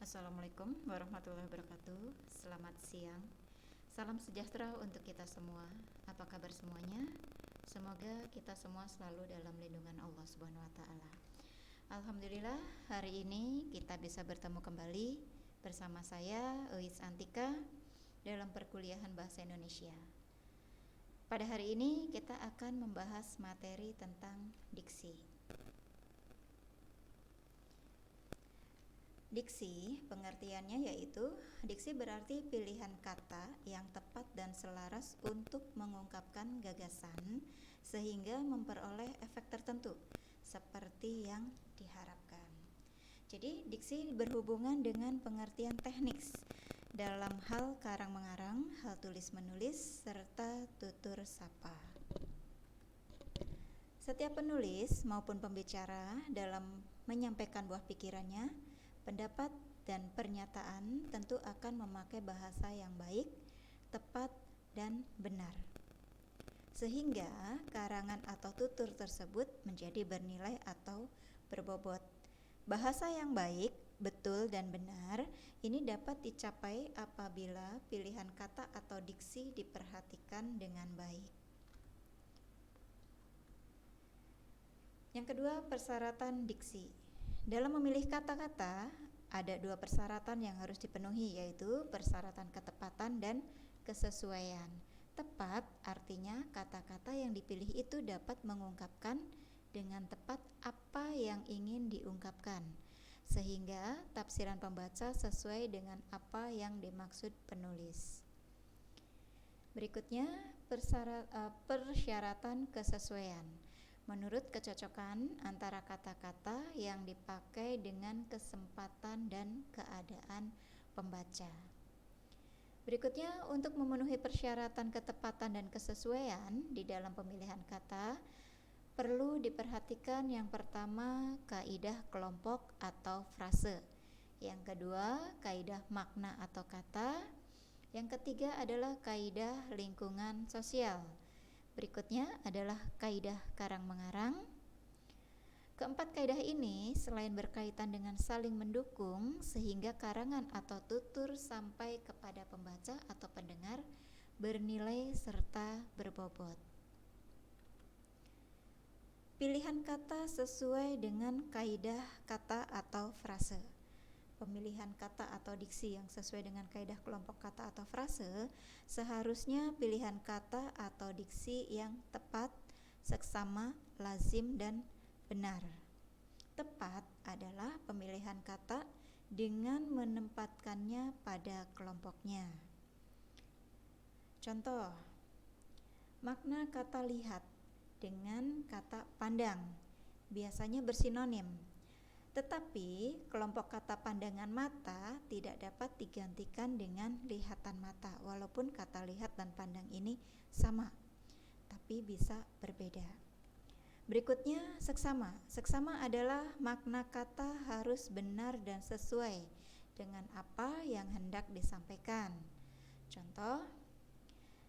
Assalamualaikum warahmatullahi wabarakatuh. Selamat siang. Salam sejahtera untuk kita semua. Apa kabar semuanya? Semoga kita semua selalu dalam lindungan Allah Subhanahu wa taala. Alhamdulillah, hari ini kita bisa bertemu kembali bersama saya Uis Antika dalam perkuliahan bahasa Indonesia. Pada hari ini kita akan membahas materi tentang diksi. Diksi, pengertiannya yaitu diksi berarti pilihan kata yang tepat dan selaras untuk mengungkapkan gagasan sehingga memperoleh efek tertentu seperti yang diharapkan. Jadi, diksi berhubungan dengan pengertian teknis dalam hal karang-mengarang, hal tulis-menulis, serta tutur sapa. Setiap penulis maupun pembicara dalam menyampaikan buah pikirannya, pendapat dan pernyataan tentu akan memakai bahasa yang baik, tepat, dan benar. Sehingga karangan atau tutur tersebut menjadi bernilai atau berbobot. Bahasa yang baik, betul, dan benar ini dapat dicapai apabila pilihan kata atau diksi diperhatikan dengan baik. Yang kedua, persyaratan diksi. Dalam memilih kata-kata, ada dua persyaratan yang harus dipenuhi, yaitu persyaratan ketepatan dan kesesuaian. Tepat artinya kata-kata yang dipilih itu dapat mengungkapkan dengan tepat apa yang ingin diungkapkan, sehingga tafsiran pembaca sesuai dengan apa yang dimaksud penulis. Berikutnya, persyaratan kesesuaian. Menurut kecocokan antara kata-kata yang dipakai dengan kesempatan dan keadaan pembaca. Berikutnya, untuk memenuhi persyaratan ketepatan dan kesesuaian di dalam pemilihan kata, perlu diperhatikan yang pertama kaidah kelompok atau frase, yang kedua kaidah makna atau kata, yang ketiga adalah kaidah lingkungan sosial. Berikutnya adalah kaidah karang-mengarang. Keempat kaidah ini selain berkaitan dengan saling mendukung sehingga karangan atau tutur sampai kepada pembaca atau pendengar bernilai serta berbobot. Pilihan kata sesuai dengan kaidah kata atau frase. Pemilihan kata atau diksi yang sesuai dengan kaidah kelompok kata atau frase, seharusnya pilihan kata atau diksi yang tepat, seksama, lazim, dan benar. Tepat adalah pemilihan kata dengan menempatkannya pada kelompoknya. Contoh, makna kata lihat dengan kata pandang biasanya bersinonim. Tetapi kelompok kata pandangan mata tidak dapat digantikan dengan lihatan mata, walaupun kata lihat dan pandang ini sama, tapi bisa berbeda. Berikutnya, seksama. Seksama adalah makna kata harus benar dan sesuai dengan apa yang hendak disampaikan. Contoh,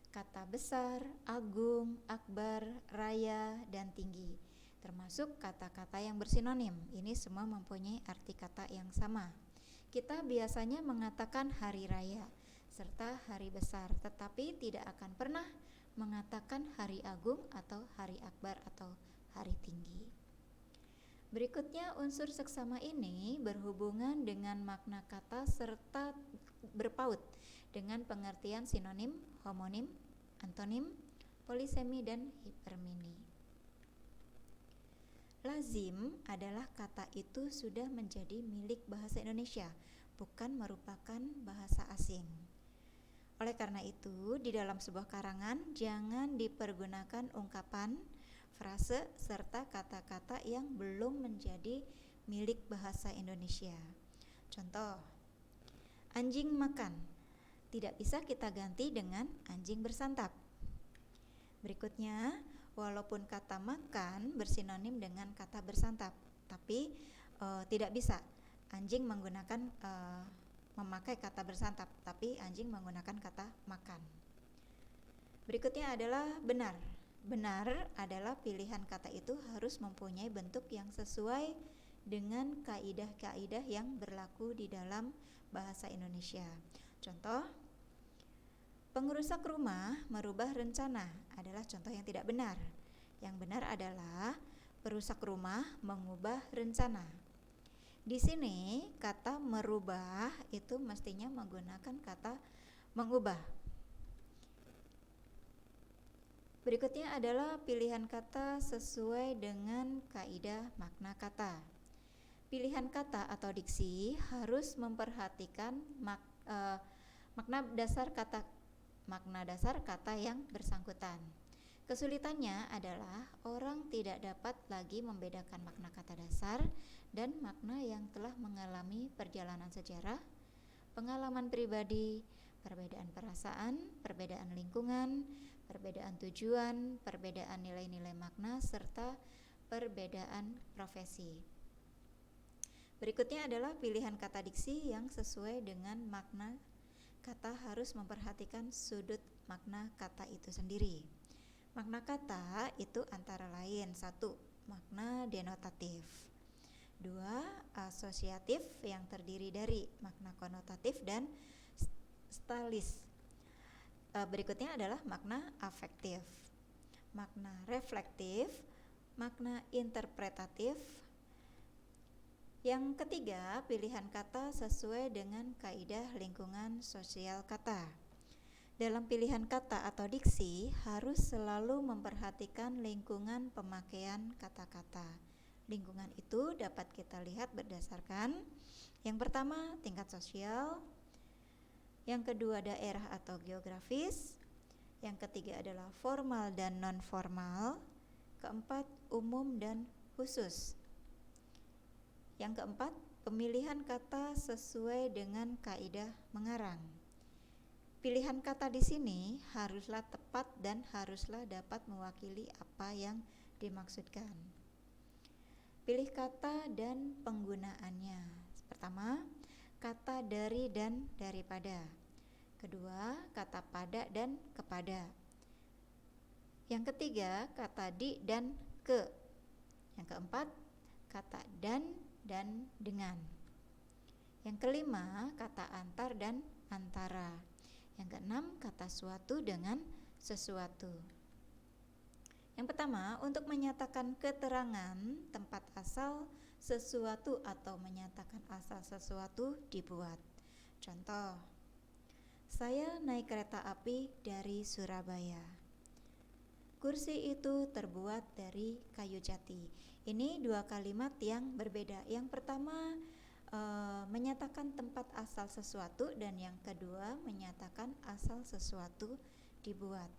kata besar, agung, akbar, raya, dan tinggi, termasuk kata-kata yang bersinonim. Ini semua mempunyai arti kata yang sama. Kita biasanya mengatakan hari raya serta hari besar, tetapi tidak akan pernah mengatakan hari agung atau hari akbar atau hari tinggi. Berikutnya, unsur seksama ini berhubungan dengan makna kata serta berpaut dengan pengertian sinonim, homonim, antonim, polisemi, dan hipermini. Lazim adalah kata itu sudah menjadi milik bahasa Indonesia, bukan merupakan bahasa asing. Oleh karena itu, di dalam sebuah karangan jangan dipergunakan ungkapan, frase, serta kata-kata yang belum menjadi milik bahasa Indonesia. Contoh, anjing makan tidak bisa kita ganti dengan anjing bersantap. Berikutnya, walaupun kata makan bersinonim dengan kata bersantap, tapi tidak bisa anjing menggunakan memakai kata bersantap, tapi anjing menggunakan kata makan. Berikutnya adalah benar. Benar adalah pilihan kata itu harus mempunyai bentuk yang sesuai dengan kaidah-kaidah yang berlaku di dalam bahasa Indonesia. Contoh, pengerusak rumah merubah rencana adalah contoh yang tidak benar. Yang benar adalah perusak rumah mengubah rencana. Di sini kata merubah itu mestinya menggunakan kata mengubah. Berikutnya adalah pilihan kata sesuai dengan kaidah makna kata. Pilihan kata atau diksi harus memperhatikan makna dasar kata yang bersangkutan. Kesulitannya adalah orang tidak dapat lagi membedakan makna kata dasar dan makna yang telah mengalami perjalanan sejarah, pengalaman pribadi, perbedaan perasaan, perbedaan lingkungan, perbedaan tujuan, perbedaan nilai-nilai makna, serta perbedaan profesi. Berikutnya adalah pilihan kata diksi yang sesuai dengan makna kata harus memperhatikan sudut makna kata itu sendiri. Makna kata itu antara lain: 1. Makna denotatif, 2. Asosiatif yang terdiri dari makna konotatif dan stalis. Berikutnya adalah makna afektif, makna reflektif, makna interpretatif. Yang ketiga, pilihan kata sesuai dengan kaidah lingkungan sosial kata. Dalam pilihan kata atau diksi harus selalu memperhatikan lingkungan pemakaian kata-kata. Lingkungan itu dapat kita lihat berdasarkan yang pertama tingkat sosial, yang kedua daerah atau geografis, yang ketiga adalah formal dan non-formal, keempat umum dan khusus. Yang keempat, pemilihan kata sesuai dengan kaidah mengarang. Pilihan kata di sini haruslah tepat dan haruslah dapat mewakili apa yang dimaksudkan. Pilih kata dan penggunaannya. Pertama, kata dari dan daripada. Kedua, kata pada dan kepada. Yang ketiga, kata di dan ke. Yang keempat, kata dan dengan. Yang kelima, kata antar dan antara. Yang keenam, kata suatu dengan sesuatu. Yang pertama, untuk menyatakan keterangan tempat asal sesuatu atau menyatakan asal sesuatu dibuat. Contoh, saya naik kereta api dari Surabaya. Kursi itu terbuat dari kayu jati. Ini dua kalimat yang berbeda. Yang pertama menyatakan tempat asal sesuatu, dan yang kedua menyatakan asal sesuatu dibuat.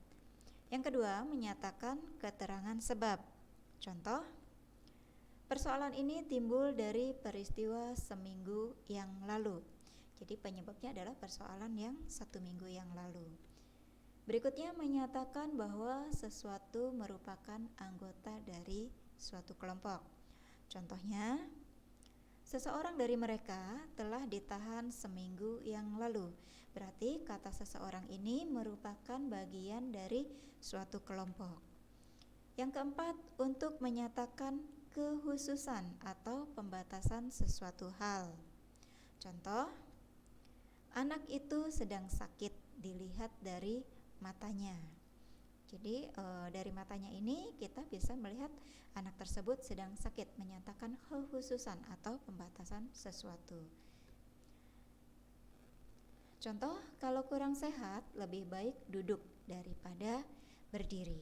Yang kedua menyatakan keterangan sebab. Contoh, persoalan ini timbul dari peristiwa seminggu yang lalu. Jadi penyebabnya adalah persoalan yang 1 minggu yang lalu. Berikutnya menyatakan bahwa sesuatu merupakan anggota dari suatu kelompok. Contohnya, seseorang dari mereka telah ditahan seminggu yang lalu. Berarti kata seseorang ini merupakan bagian dari suatu kelompok. Yang keempat, untuk menyatakan kekhususan atau pembatasan sesuatu hal. Contoh, anak itu sedang sakit dilihat dari matanya. Jadi dari matanya ini kita bisa melihat anak tersebut sedang sakit, menyatakan kekhususan atau pembatasan sesuatu. Contoh, kalau kurang sehat lebih baik duduk daripada berdiri.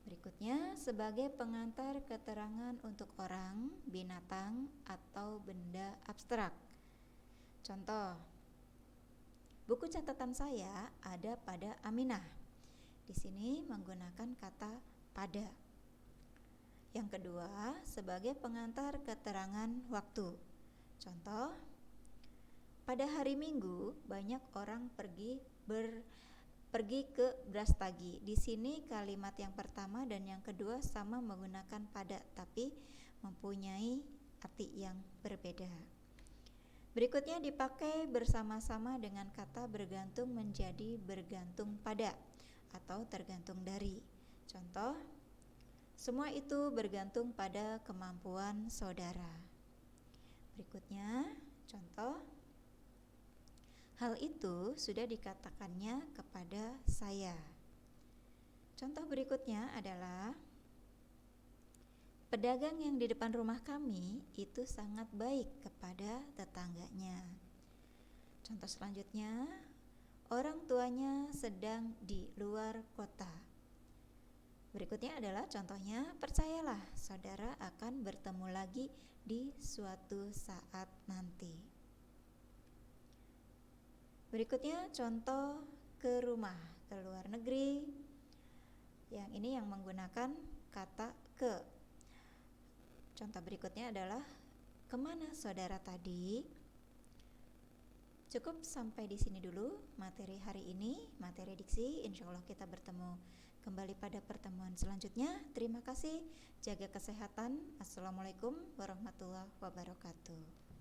Berikutnya, sebagai pengantar keterangan untuk orang, binatang, atau benda abstrak. Contoh, buku catatan saya ada pada Aminah. Di sini menggunakan kata pada. Yang kedua, sebagai pengantar keterangan waktu. Contoh, pada hari Minggu banyak orang pergi ke Brastagi. Di sini kalimat yang pertama dan yang kedua sama menggunakan pada, tapi mempunyai arti yang berbeda. Berikutnya dipakai bersama-sama dengan kata bergantung menjadi bergantung pada atau tergantung dari. Contoh, Semua itu bergantung pada kemampuan saudara. Berikutnya, contoh. Hal itu sudah dikatakannya kepada saya. Contoh berikutnya adalah, pedagang yang di depan rumah kami itu sangat baik kepada tetangganya. Contoh selanjutnya, orang tuanya sedang di luar kota. Berikutnya adalah contohnya, percayalah saudara akan bertemu lagi di suatu saat nanti. Berikutnya contoh ke rumah, ke luar negeri. Yang ini yang menggunakan kata ke. Contoh berikutnya adalah, kemana saudara tadi? Cukup sampai di sini dulu materi hari ini, materi diksi. Insya Allah kita bertemu kembali pada pertemuan selanjutnya. Terima kasih, jaga kesehatan. Assalamualaikum warahmatullahi wabarakatuh.